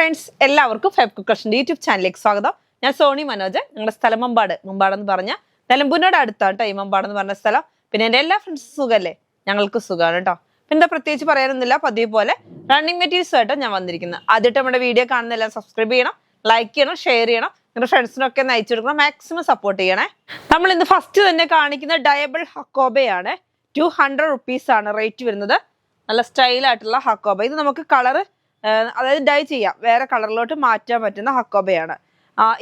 Friends എല്ലാവർക്കും Feb കുക്കർഷിന്റെ YouTube ചാനലിലേക്ക് സ്വാഗതം. ഞാൻ സോണി മനോജ്. ഞങ്ങളുടെ സ്ഥലം മുമ്പാടെന്ന് പറഞ്ഞ നിലമ്പൂരിനോട് അടുത്താണ് കേട്ടോ ഈ മമ്പാടെന്ന് പറഞ്ഞ സ്ഥലം. പിന്നെ എൻ്റെ എല്ലാ ഫ്രണ്ട്സും സുഖമല്ലേ? ഞങ്ങൾക്ക് സുഖമാണ് കേട്ടോ. പിന്നെ പ്രത്യേകിച്ച് പറയാനൊന്നുമില്ല, പതിവ് പോലെ റണ്ണിങ് മെറ്റീരിയൽസ് ആയിട്ട് ഞാൻ വന്നിരിക്കുന്നത്. ആദ്യമായിട്ട് നമ്മുടെ വീഡിയോ കാണുന്ന എല്ലാം സബ്സ്ക്രൈബ് ചെയ്യണം, ലൈക്ക് ചെയ്യണം, ഷെയർ ചെയ്യണം, നിങ്ങളുടെ ഫ്രണ്ട്സിനൊക്കെ ഒന്ന് അയച്ചു കൊടുക്കണം, മാക്സിമം സപ്പോർട്ട് ചെയ്യണേ. നമ്മൾ ഇന്ന് ഫസ്റ്റ് തന്നെ കാണിക്കുന്ന ഡയബിൾ ഹക്കോബയാണ്. 200 റുപ്പീസ് ആണ് റേറ്റ് വരുന്നത്. നല്ല സ്റ്റൈലായിട്ടുള്ള ഹക്കോബ. ഇത് നമുക്ക് കളറ് അതായത് ഡൈ ചെയ്യാം, വേറെ കളറിലോട്ട് മാറ്റാൻ പറ്റുന്ന ഹക്കോബയാണ്.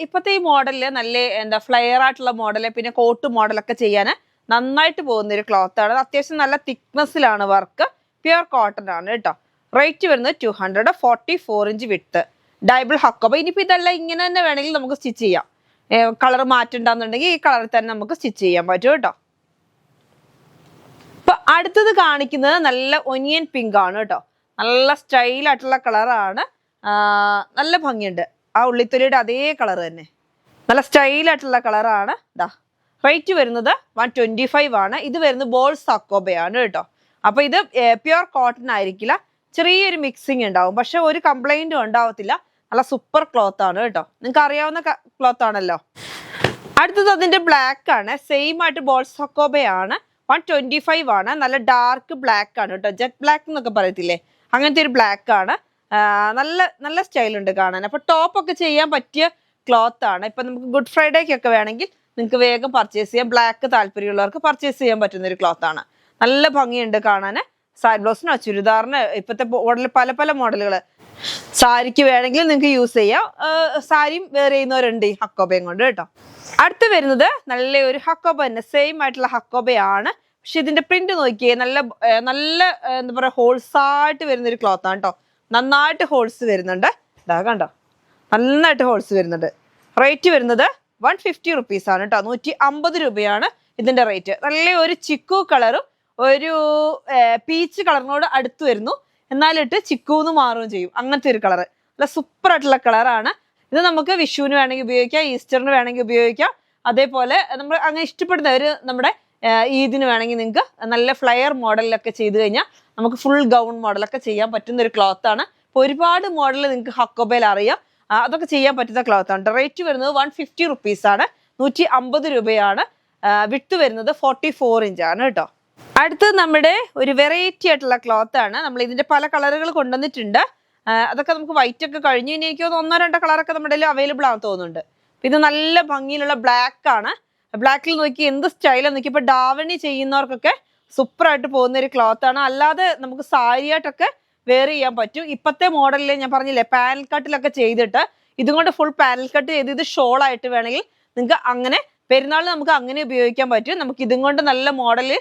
ഇപ്പോഴത്തെ ഈ മോഡലില് നല്ല ഫ്ലെയർ ആയിട്ടുള്ള മോഡല്, പിന്നെ കോട്ട് മോഡലൊക്കെ ചെയ്യാൻ നന്നായിട്ട് പോകുന്ന ഒരു ക്ലോത്ത് ആണ്. അത്യാവശ്യം നല്ല തിക്നെസ്സിലാണ് വർക്ക്. പ്യുർ കോട്ടൺ ആണ് കേട്ടോ. റേറ്റ് വരുന്നത് 200, 44 ഇഞ്ച് വിഡ്ത്ത് ഡയബിൾ ഹക്കോബ. ഇനിയിപ്പോൾ ഇതെല്ലാം ഇങ്ങനെ തന്നെ വേണമെങ്കിൽ നമുക്ക് സ്റ്റിച്ച് ചെയ്യാം. കളർ മാറ്റണ്ടെന്നുണ്ടെങ്കിൽ ഈ കളറിൽ തന്നെ നമുക്ക് സ്റ്റിച്ച് ചെയ്യാൻ പറ്റും കേട്ടോ. ഇപ്പൊ അടുത്തത് കാണിക്കുന്നത് നല്ല ഒനിയൻ പിങ്ക് ആണ് കേട്ടോ. നല്ല സ്റ്റൈലായിട്ടുള്ള കളറാണ്, നല്ല ഭംഗിയുണ്ട്. ആ ഉള്ളിത്തൊലിയുടെ അതേ കളർ തന്നെ, നല്ല സ്റ്റൈലായിട്ടുള്ള കളറാണ്. ഇതാ റേറ്റ് വരുന്നത് 125 ആണ്. ഇത് വരുന്നത് ബോൾസ് ഹക്കോബയാണ് കേട്ടോ. അപ്പൊ ഇത് പ്യുർ കോട്ടൺ ആയിരിക്കില്ല, ചെറിയൊരു മിക്സിങ് ഉണ്ടാവും, പക്ഷെ ഒരു കംപ്ലൈന്റും ഉണ്ടാവത്തില്ല. നല്ല സൂപ്പർ ക്ലോത്ത് ആണ് കേട്ടോ. നിങ്ങൾക്ക് അറിയാവുന്ന ക്ലോത്ത് ആണല്ലോ. അടുത്തത് അതിന്റെ ബ്ലാക്ക് ആണ്, സെയിം ആയിട്ട് ബോൾസ് ഹക്കോബയാണ്. 125 ആണ്. നല്ല ഡാർക്ക് ബ്ലാക്ക് ആണ് കേട്ടോ. ജെറ്റ് ബ്ലാക്ക് എന്നൊക്കെ പറയത്തില്ലേ, അങ്ങനത്തെ ഒരു ബ്ലാക്ക് ആണ്. നല്ല നല്ല സ്റ്റൈലുണ്ട് കാണാൻ. അപ്പൊ ടോപ്പ് ഒക്കെ ചെയ്യാൻ പറ്റിയ ക്ലോത്ത് ആണ്. ഇപ്പൊ നമുക്ക് ഗുഡ് ഫ്രൈഡേക്കൊക്കെ വേണമെങ്കിൽ നിങ്ങൾക്ക് വേഗം പർച്ചേസ് ചെയ്യാം. ബ്ലാക്ക് താല്പര്യമുള്ളവർക്ക് പർച്ചേസ് ചെയ്യാൻ പറ്റുന്ന ഒരു ക്ലോത്ത് ആണ്. നല്ല ഭംഗിയുണ്ട് കാണാൻ. സാരി ബ്ലൗസിനോ ചുരിദാറിന് ഇപ്പോഴത്തെ മോഡൽ പല പല മോഡലുകൾ. സാരിക്ക് വേണമെങ്കിൽ നിങ്ങൾക്ക് യൂസ് ചെയ്യാം. സാരിയും വേറെ ചെയ്യുന്നവരുണ്ട് ഈ ഹക്കോബയും കൊണ്ട് കേട്ടോ. അടുത്ത് വരുന്നത് നല്ല ഒരു ഹക്കോബ തന്നെ, സെയിം ആയിട്ടുള്ള ഹക്കോബയാണ്. പക്ഷെ ഇതിന്റെ പ്രിന്റ് നോക്കിയേ, നല്ല നല്ല എന്താ പറയാ, ഹോൾസ് ആയിട്ട് വരുന്ന ഒരു ക്ലോത്ത് ആണ് കേട്ടോ. നന്നായിട്ട് ഹോൾസ് വരുന്നുണ്ട്. ഇതാ കണ്ടോ, നന്നായിട്ട് ഹോൾസ് വരുന്നുണ്ട്. റേറ്റ് വരുന്നത് 150 റുപ്പീസ് ആണ് കേട്ടോ. 150 രൂപയാണ് ഇതിന്റെ റേറ്റ്. നല്ല ഒരു ചിക്കു കളറും ഒരു പീച്ച് കളറിനോട് അടുത്ത് വരുന്നു, എന്നാലിട്ട് ചിക്കൂന്ന് മാറുകയും ചെയ്യും. അങ്ങനത്തെ ഒരു കളറ്, നല്ല സൂപ്പർ ആയിട്ടുള്ള കളറാണ്. ഇത് നമുക്ക് വിഷുവിന് വേണമെങ്കിൽ ഉപയോഗിക്കാം, ഈസ്റ്ററിന് വേണമെങ്കിൽ ഉപയോഗിക്കാം. അതേപോലെ നമ്മൾ അങ്ങനെ ഇഷ്ടപ്പെടുന്നവർ നമ്മുടെ ഈദിന് വേണമെങ്കിൽ നിങ്ങൾക്ക് നല്ല ഫ്ലയർ മോഡലിലൊക്കെ ചെയ്ത് കഴിഞ്ഞാൽ നമുക്ക് ഫുൾ ഗൗൺ മോഡലൊക്കെ ചെയ്യാൻ പറ്റുന്ന ഒരു ക്ലോത്ത് ആണ്. ഇപ്പോൾ ഒരുപാട് മോഡൽ നിങ്ങൾക്ക് ഹക്കോബയിൽ അറിയാം, അതൊക്കെ ചെയ്യാൻ പറ്റുന്ന ക്ലോത്ത് ആണ്. റേറ്റ് വരുന്നത് 150 റുപ്പീസ് ആണ്. 150 രൂപയാണ്. വിട്ട് വരുന്നത് 44 ഇഞ്ചാണ് കേട്ടോ. അടുത്തത് നമ്മുടെ ഒരു വെറൈറ്റി ആയിട്ടുള്ള ക്ലോത്ത് ആണ്. നമ്മൾ ഇതിന്റെ പല കളറുകൾ കൊണ്ടുവന്നിട്ടുണ്ട്. അതൊക്കെ നമുക്ക് വൈറ്റ് ഒക്കെ കഴിഞ്ഞു. ഇനി എനിക്ക് 1-2 കളറൊക്കെ നമ്മുടെ അവൈലബിൾ ആണെന്ന് തോന്നുന്നുണ്ട്. ഇത് നല്ല ഭംഗിയിലുള്ള ബ്ലാക്ക് ആണ്. ബ്ലാക്കിൽ നോക്കി എന്ത് സ്റ്റൈലാണ് നോക്കി. ഇപ്പൊ ഡാവണി ചെയ്യുന്നവർക്കൊക്കെ സൂപ്പർ ആയിട്ട് പോകുന്ന ഒരു ക്ലോത്ത് ആണ്. അല്ലാതെ നമുക്ക് സാരിയായിട്ടൊക്കെ വെയർ ചെയ്യാൻ പറ്റും. ഇപ്പത്തെ മോഡലിൽ ഞാൻ പറഞ്ഞില്ലേ, പാനൽ കട്ടിലൊക്കെ ചെയ്തിട്ട് ഇതും കൊണ്ട് ഫുൾ പാനൽ കട്ട് ചെയ്ത് ഇത് ഷോൾ ആയിട്ട് വേണമെങ്കിൽ നിങ്ങൾക്ക് അങ്ങനെ പെരുന്നാളിൽ നമുക്ക് അങ്ങനെ ഉപയോഗിക്കാൻ പറ്റും. നമുക്ക് ഇതും കൊണ്ട് നല്ല മോഡല്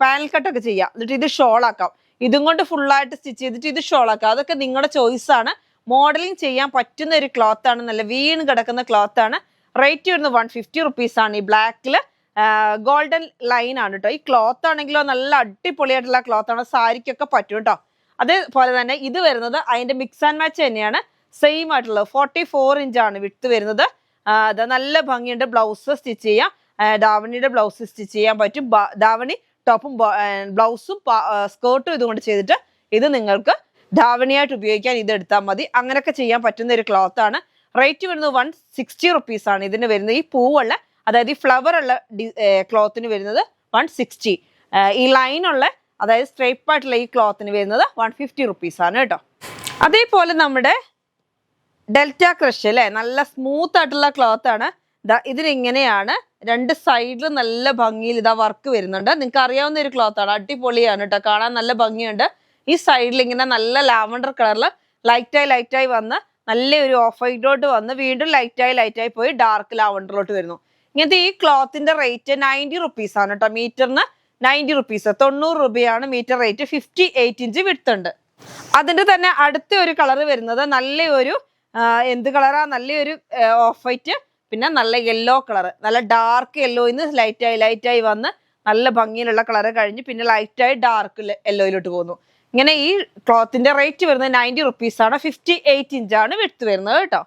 പാനൽ കട്ടൊക്കെ ചെയ്യാം, എന്നിട്ട് ഇത് ഷോൾ ആക്കാം. ഇതും കൊണ്ട് ഫുള്ളായിട്ട് സ്റ്റിച്ച് ചെയ്തിട്ട് ഇത് ഷോൾ ആക്കാം. അതൊക്കെ നിങ്ങളുടെ ചോയ്സ് ആണ്. മോഡലിംഗ് ചെയ്യാൻ പറ്റുന്ന ഒരു ക്ലോത്ത് ആണ്. നല്ല വീണ് കിടക്കുന്ന ക്ലോത്ത് ആണ്. റേറ്റ് വരുന്നത് 150 റുപ്പീസ് ആണ്. ഈ ബ്ലാക്കില് ഗോൾഡൻ ലൈൻ ആണ് കേട്ടോ. ഈ ക്ലോത്ത് ആണെങ്കിലോ നല്ല അടിപൊളിയായിട്ടുള്ള ക്ലോത്ത് ആണ്, സാരിക്കൊക്കെ പറ്റും കേട്ടോ. അതേപോലെ തന്നെ ഇത് വരുന്നത് അതിന്റെ മിക്സ് ആൻഡ് മാച്ച് തന്നെയാണ്, സെയിം ആയിട്ടുള്ളത്. 44 ഇഞ്ചാണ് വിട്ട് വരുന്നത്. അത് നല്ല ഭംഗിയുണ്ട്. ബ്ലൗസ് സ്റ്റിച്ച് ചെയ്യാം, ദാവണിയുടെ ബ്ലൗസ് സ്റ്റിച്ച് ചെയ്യാൻ പറ്റും. ദാവണി ടോപ്പും ബ്ലൗസും സ്കേർട്ടും ഇതുകൊണ്ട് ചെയ്തിട്ട് ഇത് നിങ്ങൾക്ക് ധാവണിയായിട്ട് ഉപയോഗിക്കാൻ ഇത് എടുത്താൽ മതി. അങ്ങനെയൊക്കെ ചെയ്യാൻ പറ്റുന്ന ഒരു ക്ലോത്ത് ആണ്. റേറ്റ് വരുന്നത് 160 റുപ്പീസ് ആണ് ഇതിന് വരുന്നത്. ഈ പൂവുള്ള, അതായത് ഈ ഫ്ലവർ ഉള്ള ക്ലോത്തിന് വരുന്നത് 160. ഈ ലൈനുള്ള, അതായത് സ്ട്രൈപ്പ് ആയിട്ടുള്ള ഈ ക്ലോത്തിന് വരുന്നത് 150 റുപ്പീസ് ആണ് കേട്ടോ. അതേപോലെ നമ്മുടെ ഡെൽറ്റ ക്രഷ് അല്ലേ, നല്ല സ്മൂത്ത് ആയിട്ടുള്ള ക്ലോത്ത് ആണ്. ഇതിനിങ്ങനെയാണ് രണ്ട് സൈഡിലും നല്ല ഭംഗിയിൽ ഇതാ വർക്ക് വരുന്നുണ്ട്. നിങ്ങൾക്ക് അറിയാവുന്ന ഒരു ക്ലോത്ത് ആണ്, അടിപൊളിയാണ് കേട്ടോ. കാണാൻ നല്ല ഭംഗിയുണ്ട്. ഈ സൈഡിൽ ഇങ്ങനെ നല്ല ലാവൻഡർ കളറിൽ ലൈറ്റായി വന്ന് നല്ല ഒരു ഓഫ് വൈറ്റോട്ട് വന്ന് വീണ്ടും ലൈറ്റായി പോയി ഡാർക്ക് ലാവൻഡറിലോട്ട് വരുന്നു. ഇങ്ങനത്തെ ഈ ക്ലോത്തിന്റെ റേറ്റ് 90 റുപ്പീസ് ആണ് കേട്ടോ. മീറ്ററിന് 90 റുപ്പീസ്, 90 രൂപയാണ് മീറ്റർ റേറ്റ്. 58 ഇഞ്ച് വിഡ്ത്തുണ്ട്. അതിന്റെ തന്നെ അടുത്ത ഒരു കളർ വരുന്നത് നല്ല ഒരു എന്ത് കളറാ, നല്ലൊരു ഓഫ് വൈറ്റ്, പിന്നെ നല്ല യെല്ലോ കളർ, നല്ല ഡാർക്ക് യെല്ലോയിന്ന് ലൈറ്റായി വന്ന് നല്ല ഭംഗിയിലുള്ള കളർ കഴിഞ്ഞ് പിന്നെ ലൈറ്റായി ഡാർക്ക് യെല്ലോയിലോട്ട് പോകുന്നു. ഇങ്ങനെ ഈ ക്ലോത്തിന്റെ റേറ്റ് വരുന്നത് 90 റുപ്പീസ് ആണ്. 58 ഇഞ്ചാണ് വിഡ്ത്ത് വരുന്നത് കേട്ടോ.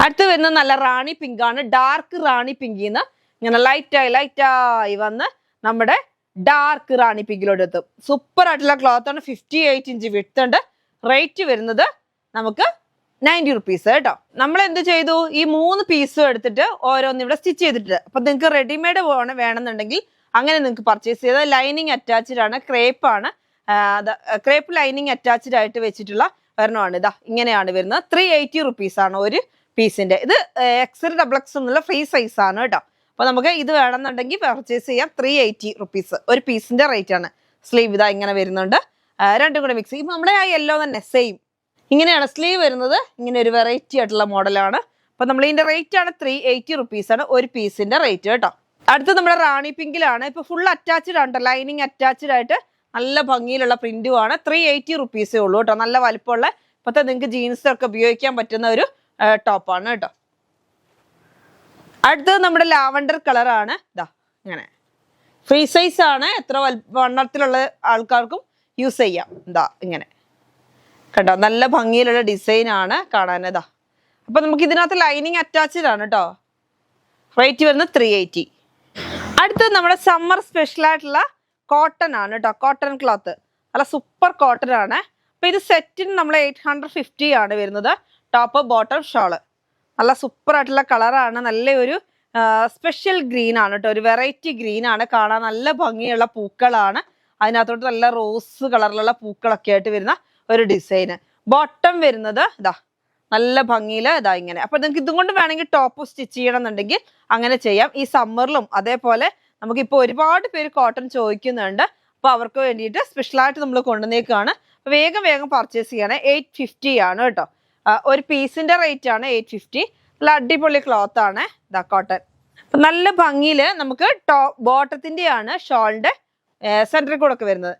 അടുത്ത് വരുന്നത് നല്ല റാണി പിങ്ക് ആണ്. ഡാർക്ക് റാണി പിങ്കിന്ന് ഇങ്ങനെ ലൈറ്റായി വന്ന് നമ്മുടെ ഡാർക്ക് റാണി പിങ്കിലോട്ട് എത്തും. സൂപ്പർ ആയിട്ടുള്ള ക്ലോത്ത് ആണ്. 58 ഇഞ്ച് വിഡ്ത്ത് ഉണ്ട്. റേറ്റ് വരുന്നത് നമുക്ക് 90 റുപ്പീസ് കേട്ടോ. നമ്മൾ എന്ത് ചെയ്തു, ഈ 3 പീസും എടുത്തിട്ട് ഓരോന്നും ഇവിടെ സ്റ്റിച്ച് ചെയ്തിട്ട്, അപ്പൊ നിങ്ങൾക്ക് റെഡിമെയ്ഡ് വേണമെന്നുണ്ടെങ്കിൽ അങ്ങനെ നിങ്ങൾക്ക് പർച്ചേസ് ചെയ്താൽ. ലൈനിങ് അറ്റാച്ച്ഡ് ആണ്, ക്രേപ്പ് ആണ്, ക്രേപ്പ് ലൈനിങ് അറ്റാച്ച്ഡ് ആയിട്ട് വെച്ചിട്ടുള്ള ഒരെണ്ണമാണ്. ഇതാ ഇങ്ങനെയാണ് വരുന്നത്. 380 റുപ്പീസ് ആണ് ഒരു പീസിന്റെ. ഇത് എക്സൽ ഡബിൾ എക്സ് എന്നുള്ള ഫ്രീ സൈസ് ആണ് കേട്ടോ. അപ്പൊ നമുക്ക് ഇത് വേണമെന്നുണ്ടെങ്കിൽ പർച്ചേസ് ചെയ്യാം. 380 റുപ്പീസ് ഒരു പീസിന്റെ റേറ്റ് ആണ്. സ്ലീവ് ഇതാ ഇങ്ങനെ വരുന്നുണ്ട്, രണ്ടും കൂടെ മിക്സ് ചെയ്യും. നമ്മുടെ ആ യെല്ലോ തന്നെ സെയിം ഇങ്ങനെയാണ് സ്ലീവ് വരുന്നത്. ഇങ്ങനെ ഒരു വെറൈറ്റി ആയിട്ടുള്ള മോഡലാണ്. അപ്പൊ നമ്മൾ ഇതിന്റെ റേറ്റ് ആണ് 380 റുപ്പീസ് ആണ് ഒരു പീസിന്റെ റേറ്റ് കേട്ടോ. അടുത്ത് നമ്മുടെ റാണി പിങ്കിലാണ്. ഇപ്പൊ ഫുൾ അറ്റാച്ച്ഡ് ആണ്, ലൈനിങ് അറ്റാച്ച്ഡ് ആയിട്ട് നല്ല ഭംഗിയിലുള്ള പ്രിന്റും ആണ്. 380 റുപ്പീസേ ഉള്ളൂ കേട്ടോ. നല്ല വലിപ്പമുള്ള ഇപ്പത്തെ നിങ്ങൾക്ക് ജീൻസൊക്കെ ഉപയോഗിക്കാൻ പറ്റുന്ന ഒരു ടോപ്പാണ് കേട്ടോ. അടുത്തത് നമ്മുടെ ലാവണ്ടർ കളറാണ്. ഇതാ ഇങ്ങനെ ഫ്രീ സൈസ് ആണ്, എത്ര വണ്ണത്തിലുള്ള ആൾക്കാർക്കും യൂസ് ചെയ്യാം. ഇതാ ഇങ്ങനെ കണ്ടോ, നല്ല ഭംഗിയിലുള്ള ഡിസൈൻ ആണ് കാണാൻ. ഇതാ അപ്പൊ നമുക്ക് ഇതിനകത്ത് ലൈനിങ് അറ്റാച്ച്ഡ് ആണ് കേട്ടോ. റേറ്റ് വരുന്നത് 380. അടുത്തത് നമ്മുടെ സമ്മർ സ്പെഷ്യൽ ആയിട്ടുള്ള കോട്ടൺ ആണ് കേട്ടോ. കോട്ടൺ ക്ലോത്ത് നല്ല സൂപ്പർ കോട്ടൺ ആണ്. അപ്പൊ ഇത് സെറ്റിന് നമ്മൾ 850 ആണ് വരുന്നത്. ടോപ്പ് ബോട്ടം ഷോള് നല്ല സൂപ്പർ ആയിട്ടുള്ള കളറാണ്. നല്ല ഒരു സ്പെഷ്യൽ ഗ്രീൻ ആണ് കേട്ടോ. ഒരു വെറൈറ്റി ഗ്രീൻ ആണ് കാണാൻ. നല്ല ഭംഗിയുള്ള പൂക്കളാണ്. അതിനകത്തോട്ട് നല്ല റോസ് കളറിലുള്ള പൂക്കളൊക്കെ ആയിട്ട് വരുന്ന ഒരു ഡിസൈന്. ബോട്ടം വരുന്നത് ഇതാ നല്ല ഭംഗിയിൽ ഇതാ ഇങ്ങനെ. അപ്പൊ നിങ്ങൾക്ക് ഇതും കൊണ്ട് വേണമെങ്കിൽ ടോപ്പ് സ്റ്റിച്ച് ചെയ്യണം എന്നുണ്ടെങ്കിൽ അങ്ങനെ ചെയ്യാം. ഈ സമ്മറിലും അതേപോലെ നമുക്കിപ്പോൾ ഒരുപാട് പേര് കോട്ടൺ ചോദിക്കുന്നുണ്ട്. അപ്പൊ അവർക്ക് വേണ്ടിയിട്ട് സ്പെഷ്യലായിട്ട് നമ്മൾ കൊണ്ടുവന്നേക്കാണ്. വേഗം വേഗം പർച്ചേസ് ചെയ്യണേ. 850 ആണ് കേട്ടോ ഒരു പീസിന്റെ റേറ്റ് ആണ്. 850. നല്ല അടിപൊളി ക്ലോത്ത് ആണ് ഇതാ കോട്ടൺ. അപ്പൊ നല്ല ഭംഗിയില് നമുക്ക് ബോട്ടത്തിന്റെ ആണ് ഷോളിന്റെ സെന്ററിൽ കൂടെ ഒക്കെ വരുന്നത്.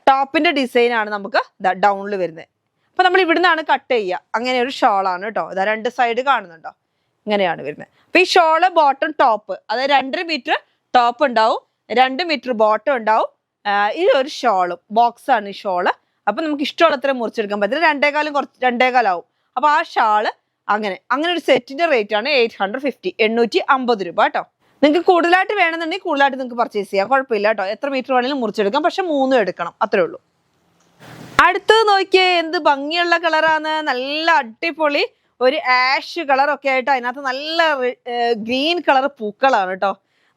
ടോപ്പിന്റെ ഡിസൈൻ ആണ് നമുക്ക് ഡൗണിൽ വരുന്നത്. അപ്പൊ നമ്മൾ ഇവിടുന്നാണ് കട്ട് ചെയ്യുക. അങ്ങനെ ഒരു ഷോളാണ് കേട്ടോ. ഇതാ രണ്ട് സൈഡ് കാണുന്നുണ്ടോ, ഇങ്ങനെയാണ് വരുന്നത്. അപ്പൊ ഈ ഷോള് ബോട്ടം ടോപ്പ്, അതായത് 2 മീറ്റർ ടോപ്പ് ഉണ്ടാവും, 2 മീറ്റർ ബോട്ടം ഉണ്ടാവും. ഈ ഒരു ഷോളും ബോക്സ് ആണ് ഈ ഷോള്. അപ്പൊ നമുക്ക് ഇഷ്ടമുള്ള അത്ര മുറിച്ചെടുക്കാൻ പറ്റില്ല. 2.25 ആവും. അപ്പൊ ആ ഷാള് അങ്ങനെ ഒരു സെറ്റിന്റെ റേറ്റ് ആണ് 850, 850 രൂപ കേട്ടോ. നിങ്ങൾക്ക് കൂടുതലായിട്ട് വേണമെന്നുണ്ടെങ്കിൽ കൂടുതലായിട്ട് നിങ്ങൾക്ക് പർച്ചേസ് ചെയ്യാം, കുഴപ്പമില്ല കേട്ടോ. എത്ര മീറ്റർ വേണമെങ്കിലും മുറിച്ചെടുക്കാം, പക്ഷെ 3 എടുക്കണം, അത്രേ ഉള്ളൂ. അടുത്തത് നോക്കിയേ, എന്ത് ഭംഗിയുള്ള കളറാണ്. നല്ല അടിപൊളി ഒരു ആഷ് കളറൊക്കെ ആയിട്ട് അതിനകത്ത് നല്ല ഗ്രീൻ കളർ പൂക്കളാണ് കേട്ടോ.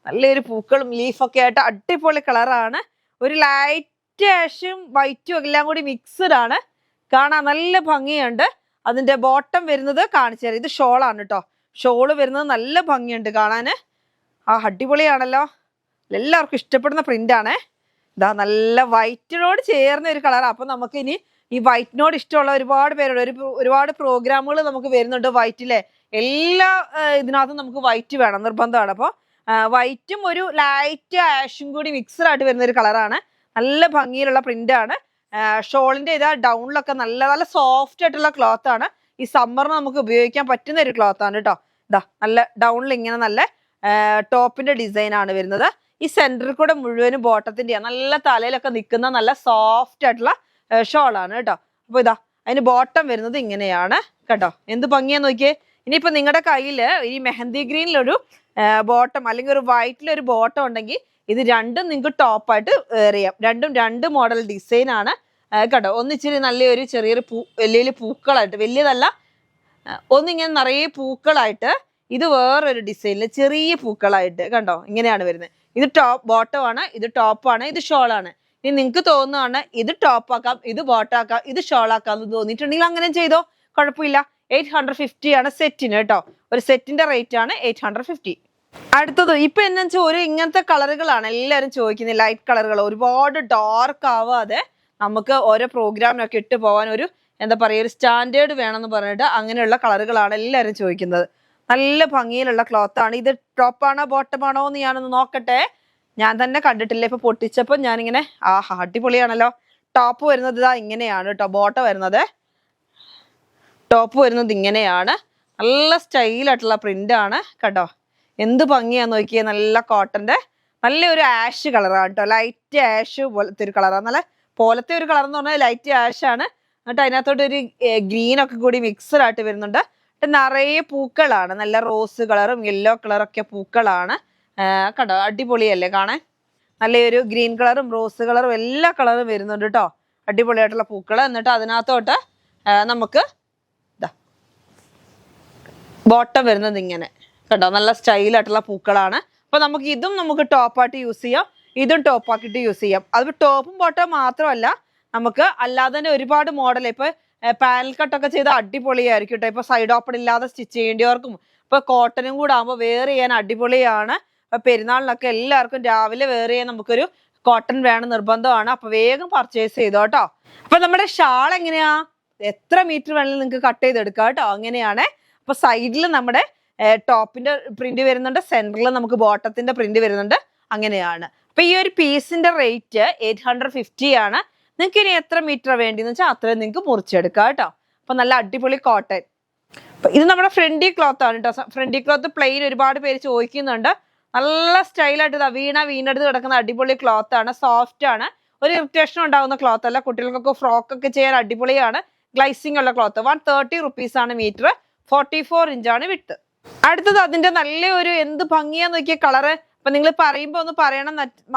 നല്ലൊരു പൂക്കളും ലീഫൊക്കെ ആയിട്ട് അടിപൊളി കളറാണ്. ഒരു ലൈറ്റ് ആഷും വൈറ്റും എല്ലാം കൂടി മിക്സ്ഡ് ആണ്. കാണാൻ നല്ല ഭംഗിയുണ്ട്. അതിന്റെ ബോട്ടം വരുന്നത് കാണിച്ചു തരാം. ഇത് ഷോളാണ് കേട്ടോ. ഷോള് വരുന്നത് നല്ല ഭംഗിയുണ്ട് കാണാന്. അടിപൊളിയാണല്ലോ. എല്ലാവർക്കും ഇഷ്ടപ്പെടുന്ന പ്രിന്റ് ആണേ. ഇതാ നല്ല വൈറ്റിനോട് ചേർന്ന ഒരു കളർ. അപ്പൊ നമുക്ക് ഇനി ഈ വൈറ്റിനോട് ഇഷ്ടമുള്ള ഒരുപാട് പേരുണ്ട്. ഒരുപാട് പ്രോഗ്രാമുകൾ നമുക്ക് വരുന്നുണ്ട് വൈറ്റിലെ. എല്ലാ ഇതിനകത്തും നമുക്ക് വൈറ്റ് വേണം, നിർബന്ധമാണ്. അപ്പോൾ വൈറ്റും ഒരു ലൈറ്റ് ആഷും കൂടി മിക്സ്ഡ് ആയിട്ട് വരുന്ന ഒരു കളറാണ്. നല്ല ഭംഗിയിലുള്ള പ്രിന്റ് ആണ്. ഷോളിന്റെ ഇതാ ഡൗണിലൊക്കെ നല്ല നല്ല സോഫ്റ്റ് ആയിട്ടുള്ള ക്ലോത്ത് ആണ്. ഈ സമ്മറിന് നമുക്ക് ഉപയോഗിക്കാൻ പറ്റുന്ന ഒരു ക്ലോത്ത് ആണ് കേട്ടോ. ഇതാ നല്ല ഡൗണിൽ ഇങ്ങനെ നല്ല ടോപ്പിന്റെ ഡിസൈൻ ആണ് വരുന്നത്. ഈ സെന്ററിൽ കൂടെ മുഴുവനും ബോട്ടത്തിന്റെ നല്ല തലയിലൊക്കെ നിൽക്കുന്ന നല്ല സോഫ്റ്റ് ആയിട്ടുള്ള ഷോളാണ് കേട്ടോ. അപ്പൊ ഇതാ അതിന് ബോട്ടം വരുന്നത് ഇങ്ങനെയാണ് കേട്ടോ. എന്ത് ഭംഗിയാന്ന് നോക്കിയേ. ഇനിയിപ്പോ നിങ്ങളുടെ കയ്യിൽ ഈ മെഹന്തി ഗ്രീനിലൊരു ബോട്ടം അല്ലെങ്കിൽ ഒരു വൈറ്റിലൊരു ബോട്ടം ഉണ്ടെങ്കിൽ ഇത് രണ്ടും നിങ്ങൾക്ക് ടോപ്പായിട്ട് വെയർ ചെയ്യാം. രണ്ടും 2 മോഡൽ ഡിസൈൻ ആണ് കേട്ടോ. ഒന്നിച്ചിരി നല്ലൊരു ചെറിയൊരു വലിയ പൂക്കളായിട്ട്, വലിയതല്ല, ഒന്നിങ്ങനെ നിറയെ പൂക്കളായിട്ട്, ഇത് വേറൊരു ഡിസൈനിൽ ചെറിയ പൂക്കളായിട്ട് കണ്ടോ, ഇങ്ങനെയാണ് വരുന്നത്. ഇത് ബോട്ടമാണ്, ഇത് ടോപ്പാണ്, ഇത് ഷോളാണ്. ഇനി നിങ്ങൾക്ക് തോന്നുകയാണ് ഇത് ടോപ്പാക്കാം, ഇത് ബോട്ടാക്കാം, ഇത് ഷോളാക്കാം എന്ന് തോന്നിയിട്ടുണ്ടെങ്കിൽ അങ്ങനെ ചെയ്തോ, കുഴപ്പമില്ല. 850 ആണ് സെറ്റിന് കേട്ടോ. ഒരു സെറ്റിന്റെ റേറ്റ് ആണ് 850. അടുത്തത് ഇപ്പൊ എന്താ വെച്ചാൽ ഇങ്ങനത്തെ കളറുകളാണ് എല്ലാവരും ചോദിക്കുന്നത്. ലൈറ്റ് കളറുകൾ, ഒരുപാട് ഡാർക്ക് ആവാതെ നമുക്ക് ഓരോ പ്രോഗ്രാമിനൊക്കെ ഇട്ട് പോകാൻ ഒരു എന്താ പറയുക, ഒരു സ്റ്റാൻഡേർഡ് വേണമെന്ന് പറഞ്ഞിട്ട് അങ്ങനെയുള്ള കളറുകളാണ് എല്ലാവരും ചോദിക്കുന്നത്. നല്ല ഭംഗിയിലുള്ള ക്ലോത്ത് ആണ്. ഇത് ടോപ്പാണോ ബോട്ടമാണോ എന്ന് ഞാനൊന്ന് നോക്കട്ടെ. ഞാൻ തന്നെ കണ്ടിട്ടില്ല, ഇപ്പൊ പൊട്ടിച്ചപ്പോൾ ഞാനിങ്ങനെ അടിപൊളിയാണല്ലോ. ടോപ്പ് വരുന്നത് ഇതാ ഇങ്ങനെയാണ് കേട്ടോ. ബോട്ടം വരുന്നത്, ടോപ്പ് വരുന്നത് ഇങ്ങനെയാണ്. നല്ല സ്റ്റൈലായിട്ടുള്ള പ്രിന്റ് ആണ് കേട്ടോ. എന്ത് ഭംഗിയാന്ന് നോക്കിയേ. നല്ല കോട്ടന്റെ നല്ലൊരു ആഷ് കളറാണ് കേട്ടോ. ലൈറ്റ് ആഷ് പോലത്തെ ഒരു കളറാണ്. നല്ല പോലത്തെ ഒരു കളർ എന്ന് പറഞ്ഞാൽ ലൈറ്റ് ആഷ് ആണ്. എന്നിട്ട് അതിനകത്തോട്ട് ഒരു ഗ്രീൻ ഒക്കെ കൂടി മിക്സഡ് ആയിട്ട് വരുന്നുണ്ട്. നിറയെ പൂക്കളാണ്. നല്ല റോസ് കളറും യെല്ലോ കളറൊക്കെ പൂക്കളാണ് കേട്ടോ. അടിപൊളിയല്ലേ കാണാൻ. നല്ലൊരു ഗ്രീൻ കളറും റോസ് കളറും എല്ലാ കളറും വരുന്നുണ്ട് കേട്ടോ. അടിപൊളിയായിട്ടുള്ള പൂക്കൾ. എന്നിട്ട് അതിനകത്തോട്ട് നമുക്ക് ബോട്ടം വരുന്നത് ഇങ്ങനെ കണ്ടോ, നല്ല സ്റ്റൈലായിട്ടുള്ള പൂക്കളാണ്. അപ്പൊ നമുക്ക് ഇതും നമുക്ക് ടോപ്പായിട്ട് യൂസ് ചെയ്യാം, ഇതും ടോപ്പാക്കിയിട്ട് യൂസ് ചെയ്യാം. അത് ടോപ്പും ബോട്ടം മാത്രമല്ല, നമുക്ക് അല്ലാതെ തന്നെ ഒരുപാട് മോഡൽ ഇപ്പൊ പാനൽ കട്ടൊക്കെ ചെയ്ത് അടിപൊളിയായിരിക്കും കേട്ടോ. ഇപ്പൊ സൈഡ് ഓപ്പൺ ഇല്ലാതെ സ്റ്റിച്ച് ചെയ്യേണ്ടവർക്കും ഇപ്പൊ കോട്ടനും കൂടെ ആകുമ്പോൾ വെയർ ചെയ്യാൻ അടിപൊളിയാണ്. പെരുന്നാളിനൊക്കെ എല്ലാവർക്കും രാവിലെ വെയർ ചെയ്യാൻ നമുക്കൊരു കോട്ടൺ വേണം നിർബന്ധമാണ്. അപ്പൊ വേഗം പർച്ചേസ് ചെയ്തോ കേട്ടോ. അപ്പൊ നമ്മുടെ ഷാൾ എങ്ങനെയാ, എത്ര മീറ്റർ വേണമെങ്കിലും നിങ്ങൾക്ക് കട്ട് ചെയ്തെടുക്കാം കേട്ടോ. അങ്ങനെയാണ്. അപ്പൊ സൈഡിൽ നമ്മുടെ ടോപ്പിന്റെ പ്രിന്റ് വരുന്നുണ്ട്, സെന്ററിൽ നമുക്ക് ബോട്ടത്തിന്റെ പ്രിന്റ് വരുന്നുണ്ട്. അങ്ങനെയാണ്. അപ്പൊ ഈ ഒരു പീസിന്റെ റേറ്റ് 850 ആണ്. നിങ്ങൾക്ക് ഇനി എത്ര മീറ്റർ വേണ്ടിന്ന് വെച്ചാൽ അത്രയും നിങ്ങൾക്ക് മുറിച്ചെടുക്കാം കേട്ടോ. അപ്പൊ നല്ല അടിപൊളി കോട്ടൺ. ഇത് നമ്മുടെ ഫ്രണ്ടി ക്ലോത്ത് ആണ് കേട്ടോ. ഫ്രണ്ടി ക്ലോത്ത് പ്ലെയിൻ ഒരുപാട് പേര് ചോദിക്കുന്നുണ്ട്. നല്ല സ്റ്റൈലായിട്ട് ഇതാ വീണെടുത്ത് കിടക്കുന്ന അടിപൊളി ക്ലോത്ത് ആണ്. സോഫ്റ്റ് ആണ്, ഒരു ഇറിറ്റേഷൻ ഉണ്ടാകുന്ന ക്ലോത്ത് അല്ല. കുട്ടികൾക്കൊക്കെ ഫ്രോക്ക് ഒക്കെ ചെയ്യാൻ അടിപൊളിയാണ്. ഗ്ലൈസിംഗ് ഉള്ള ക്ലോത്ത്. 130 റുപ്പീസ് ആണ് മീറ്റർ. 44 ഇഞ്ചാണ് വിട്ട്. അടുത്തത് അതിന്റെ നല്ല ഒരു എന്ത് ഭംഗിയാന്ന് നോക്കിയ കളറ്. അപ്പൊ നിങ്ങൾ പറയുമ്പോ ഒന്ന് പറയണം.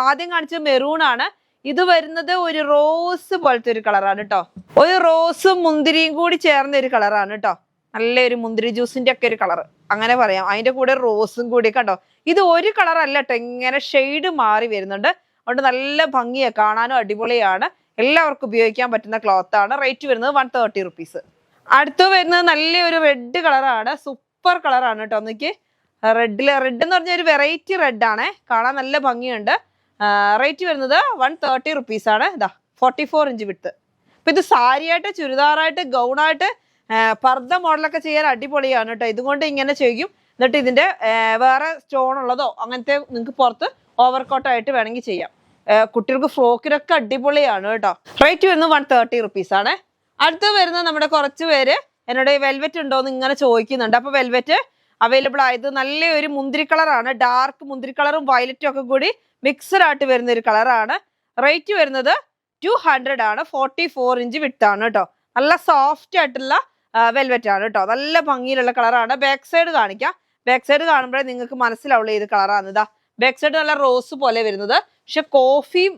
ആദ്യം കാണിച്ചത് മെറൂൺ ആണ്. ഇത് വരുന്നത് ഒരു റോസ് പോലത്തെ ഒരു കളറാണ് കേട്ടോ. ഒരു റോസും മുന്തിരിയും കൂടി ചേർന്ന ഒരു കളറാണ് കേട്ടോ. നല്ലൊരു മുന്തിരി ജ്യൂസിന്റെ ഒക്കെ ഒരു കളർ അങ്ങനെ പറയാം. അതിന്റെ കൂടെ റോസും കൂടി കണ്ടോ. ഇത് ഒരു കളർ അല്ല കേട്ടോ, ഇങ്ങനെ ഷെയ്ഡ് മാറി വരുന്നുണ്ട്. അതുകൊണ്ട് നല്ല ഭംഗിയാണ്, കാണാനും അടിപൊളിയാണ്. എല്ലാവർക്കും ഉപയോഗിക്കാൻ പറ്റുന്ന ക്ലോത്ത് ആണ്. റേറ്റ് വരുന്നത് 130 റുപ്പീസ്. അടുത്ത് വരുന്നത് നല്ലൊരു റെഡ് കളറാണ്. സൂപ്പർ കളറാണ് കേട്ടോ. ഒന്നിക്ക് റെഡ് എന്ന് പറഞ്ഞ ഒരു വെറൈറ്റി റെഡ് ആണ്. കാണാൻ നല്ല ഭംഗിയുണ്ട്. റേറ്റ് വരുന്നത് 130 റുപ്പീസ് ആണ്. ഇതാ 44 ഇഞ്ച് വിട്ട്. അപ്പൊ ഇത് സാരിയായിട്ട്, ചുരിദാറായിട്ട്, ഗൗണായിട്ട്, പർദ്ദ മോഡലൊക്കെ ചെയ്യാൻ അടിപൊളിയാണ് കേട്ടോ. ഇതുകൊണ്ട് ഇങ്ങനെ ചെയ്യും. എന്നിട്ട് ഇതിന്റെ വേറെ സ്റ്റോൺ ഉള്ളതോ അങ്ങനത്തെ നിങ്ങൾക്ക് പുറത്ത് ഓവർകോട്ടായിട്ട് വേണമെങ്കിൽ ചെയ്യാം. കുട്ടികൾക്ക് ഫ്രോക്കിനൊക്കെ അടിപൊളിയാണ് കേട്ടോ. റേറ്റ് വരുന്നത് 130 റുപ്പീസ് ആണ്. അടുത്ത് വരുന്നത് നമ്മുടെ കുറച്ച് പേര് എന്നോട് വെൽവെറ്റ് ഉണ്ടോന്ന് ഇങ്ങനെ ചോദിക്കുന്നുണ്ട്. അപ്പൊ വെൽവെറ്റ് അവൈലബിൾ ആയത് നല്ലൊരു മുന്തിരി കളറാണ്. ഡാർക്ക് മുന്തിരി കളറും വയലറ്റും ഒക്കെ കൂടി മിക്സഡ് ആയിട്ട് വരുന്ന ഒരു കളറാണ്. റേറ്റ് വരുന്നത് 200 ആണ്. 44 ഇഞ്ച് വിട്ടാണ് കേട്ടോ. നല്ല സോഫ്റ്റ് ആയിട്ടുള്ള വെൽവെറ്റ് ആണ് കേട്ടോ. നല്ല ഭംഗിയിലുള്ള കളറാണ്. ബാക്ക് സൈഡ് കാണിക്കാം. ബാക്ക് സൈഡ് കാണുമ്പോഴേ നിങ്ങൾക്ക് മനസ്സിലാവുള്ളൂ ഏത് കളറാണ്. ഇതാ ബാക്ക് സൈഡ് നല്ല റോസ് പോലെ വരുന്നത്. പക്ഷെ കോഫിയും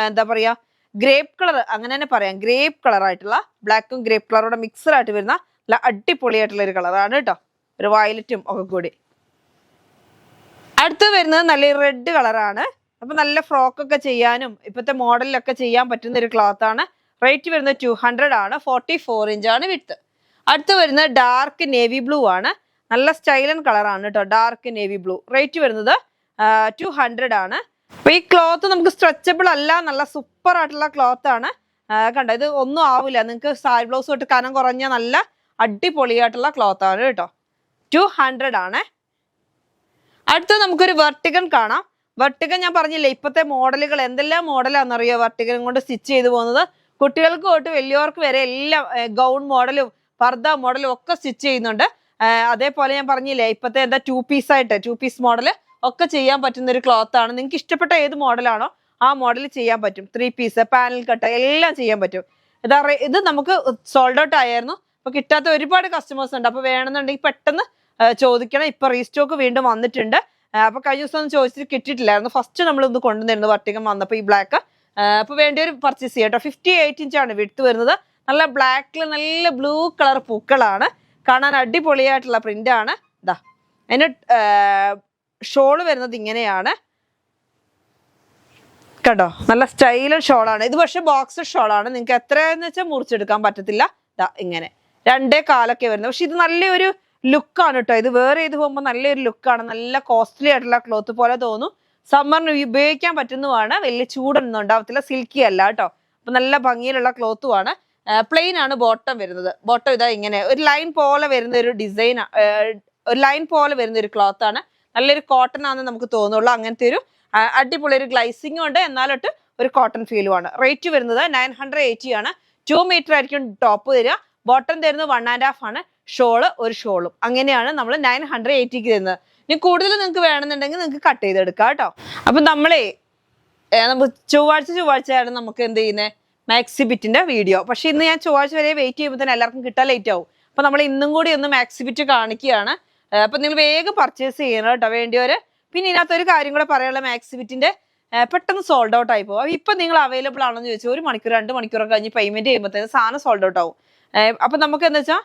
എന്താ പറയാ ഗ്രേപ്പ് കളർ അങ്ങനെ തന്നെ പറയാം. ഗ്രേപ്പ് കളർ ആയിട്ടുള്ള ബ്ലാക്കും ഗ്രേപ്പ് കളറോടെ മിക്സഡ് ആയിട്ട് വരുന്ന നല്ല അടിപൊളിയായിട്ടുള്ള ഒരു കളറാണ് കേട്ടോ. ഒരു വയലറ്റും ഒക്കെ കൂടി. അടുത്ത് വരുന്നത് നല്ല റെഡ് കളറാണ്. അപ്പൊ നല്ല ഫ്രോക്കൊക്കെ ചെയ്യാനും ഇപ്പോഴത്തെ മോഡലിലൊക്കെ ചെയ്യാൻ പറ്റുന്ന ഒരു ക്ലോത്ത് ആണ്. റേറ്റ് വരുന്നത് 200 ആണ്. 44 ഇഞ്ചാണ് വിട്ട്. അടുത്ത് വരുന്നത് ഡാർക്ക് നേവി ബ്ലൂ ആണ്. നല്ല സ്റ്റൈലൻ കളറാണ് കേട്ടോ. Dark navy blue. റേറ്റ് വരുന്നത് 200 ആണ്. അപ്പൊ ഈ ക്ലോത്ത് നമുക്ക് സ്ട്രെച്ചബിൾ അല്ല, നല്ല സൂപ്പർ ആയിട്ടുള്ള ക്ലോത്ത് ആണ്. കണ്ടോ, ഇത് ഒന്നും ആവില്ല. നിങ്ങൾക്ക് സാരി ബ്ലൗസ് തൊട്ട് കനം കുറഞ്ഞ നല്ല അടിപൊളിയായിട്ടുള്ള ക്ലോത്ത് ആണ് കേട്ടോ. 200 ആണ്. അടുത്ത നമുക്കൊരു വെർട്ടിഗൺ കാണാം. വെർട്ടിഗൺ ഞാൻ പറഞ്ഞില്ലേ ഇപ്പോഴത്തെ മോഡലുകൾ എന്തെല്ലാം മോഡലാണെന്നറിയോ വെർട്ടിഗൺ കൊണ്ട് സ്റ്റിച്ച് ചെയ്ത് പോകുന്നത്. കുട്ടികൾക്ക് തൊട്ട് വലിയവർക്ക് വരെ എല്ലാം ഗൗൺ മോഡലും പർദ്ദ മോഡലും ഒക്കെ സ്റ്റിച്ച് ചെയ്യുന്നുണ്ട്. അതേപോലെ ഞാൻ പറഞ്ഞില്ലേ ഇപ്പോഴത്തെ എന്താ 2 പീസ് മോഡല് ഒക്കെ ചെയ്യാൻ പറ്റുന്ന ഒരു ക്ലോത്ത് ആണ്. നിങ്ങൾക്ക് ഇഷ്ടപ്പെട്ട ഏത് മോഡലാണോ ആ മോഡൽ ചെയ്യാൻ പറ്റും. 3 പീസ് പാനൽ കട്ട് എല്ലാം ചെയ്യാൻ പറ്റും. ഇത് നമുക്ക് സോൾഡ് ഔട്ട് ആയിരുന്നു. അപ്പൊ കിട്ടാത്ത ഒരുപാട് കസ്റ്റമേഴ്സ് ഉണ്ട്. അപ്പൊ വേണമെന്നുണ്ടെങ്കിൽ പെട്ടെന്ന് ചോദിക്കണം. ഇപ്പൊ റീസ്റ്റോക്ക് വീണ്ടും വന്നിട്ടുണ്ട്. അപ്പൊ കഴിഞ്ഞ ദിവസം ഒന്നും ചോദിച്ചിട്ട് കിട്ടിയിട്ടില്ലായിരുന്നു. ഫസ്റ്റ് നമ്മൾ ഇത് കൊണ്ടുവന്നിരുന്നു വർട്ടികം വന്നപ്പോൾ ഈ ബ്ലാക്ക്. അപ്പൊ വേണ്ടിയൊരു പർച്ചേസ് ചെയ്യാം കേട്ടോ. 58 ഇഞ്ചാണ് വിട്ട് വരുന്നത്. നല്ല ബ്ലാക്കിൽ നല്ല ബ്ലൂ കളർ പൂക്കളാണ്. കാണാൻ അടിപൊളിയായിട്ടുള്ള പ്രിന്റ് ആണ്. ഇതാ അതിന് ഷോള് വരുന്നത് ഇങ്ങനെയാണ് കേട്ടോ. നല്ല സ്റ്റൈലൻ ഷോളാണ് ഇത്. പക്ഷെ ബോക്സ് ഷോളാണ്. നിങ്ങൾക്ക് എത്രയെന്ന് വെച്ചാൽ മുറിച്ചെടുക്കാൻ പറ്റത്തില്ല. ഇതാ ഇങ്ങനെ 2 കാലൊക്കെ വരുന്നത്. പക്ഷെ ഇത് നല്ലൊരു ലുക്കാണ് കേട്ടോ. ഇത് വേറെ ചെയ്ത് പോകുമ്പോൾ നല്ലൊരു ലുക്കാണ്. നല്ല കോസ്റ്റ്ലി ആയിട്ടുള്ള ക്ലോത്ത് പോലെ തോന്നും. സമ്മറിന് ഉപയോഗിക്കാൻ പറ്റുന്നതാണ്. വലിയ ചൂടൊന്നും ഉണ്ടാവത്തില്ല. സിൽക്കി അല്ല കേട്ടോ. അപ്പൊ നല്ല ഭംഗിയിലുള്ള ക്ലോത്തുമാണ്. പ്ലെയിൻ ആണ് ബോട്ടം വരുന്നത്. ബോട്ടം ഇതാ ഇങ്ങനെ ഒരു ലൈൻ പോലെ വരുന്ന ഒരു ഡിസൈൻ, ഒരു ലൈൻ പോലെ വരുന്ന ഒരു ക്ലോത്ത് ആണ്. നല്ലൊരു കോട്ടൺ ആണെന്ന് നമുക്ക് തോന്നുള്ളൂ. അങ്ങനത്തെ ഒരു അടിപൊളി ഒരു ഗ്ലൈസിംഗും ഉണ്ട്, എന്നാലിട്ട് ഒരു കോട്ടൺ ഫീലുമാണ്. റേറ്റ് വരുന്നത് 980 ആണ്. 2 മീറ്റർ ആയിരിക്കും ടോപ്പ് തരിക. ബോട്ടം തരുന്നത് 1.5 ആണ്. ഷോള് ഒരു ഷോളും. അങ്ങനെയാണ് നമ്മൾ 980ക്ക് തരുന്നത്. ഇനി കൂടുതൽ നിങ്ങൾക്ക് വേണമെന്നുണ്ടെങ്കിൽ നിങ്ങൾക്ക് കട്ട് ചെയ്തെടുക്കാം കേട്ടോ. അപ്പൊ നമ്മളെ നമുക്ക് ചൊവ്വാഴ്ചയാണ് നമുക്ക് എന്ത് ചെയ്യുന്നത് മാക്സി ബിറ്റിന്റെ വീഡിയോ. പക്ഷെ ഇന്ന് ഞാൻ ചൊവ്വാഴ്ച വരെ വെയിറ്റ് ചെയ്യുമ്പോൾ തന്നെ എല്ലാവർക്കും കിട്ടാൻ ലേറ്റ് ആവും. അപ്പൊ നമ്മൾ ഇന്നും കൂടി ഒന്ന് മാക്സി ബിറ്റ് കാണിക്കുകയാണ്. അപ്പൊ നിങ്ങൾ വേഗം പർച്ചേസ് ചെയ്യണം കേട്ടോ വേണ്ടിയവര്. പിന്നെ ഇതിനകത്തൊരു കാര്യം കൂടെ പറയാനുള്ള മാക്സി ബിറ്റിന്റെ പെട്ടെന്ന് സോൾഡ് ഔട്ട് ആയി പോകും. ഇപ്പൊ നിങ്ങൾ അവൈലബിൾ ആണെന്ന് ചോദിച്ചാൽ 1 മണിക്കൂർ 2 മണിക്കൂറൊക്കെ കഴിഞ്ഞ് പേയ്മെന്റ് ചെയ്യുമ്പോഴത്തേക്ക് സാധനം സോൾഡ് ഔട്ട് ആവും. അപ്പൊ നമുക്ക് എന്താ വെച്ചാൽ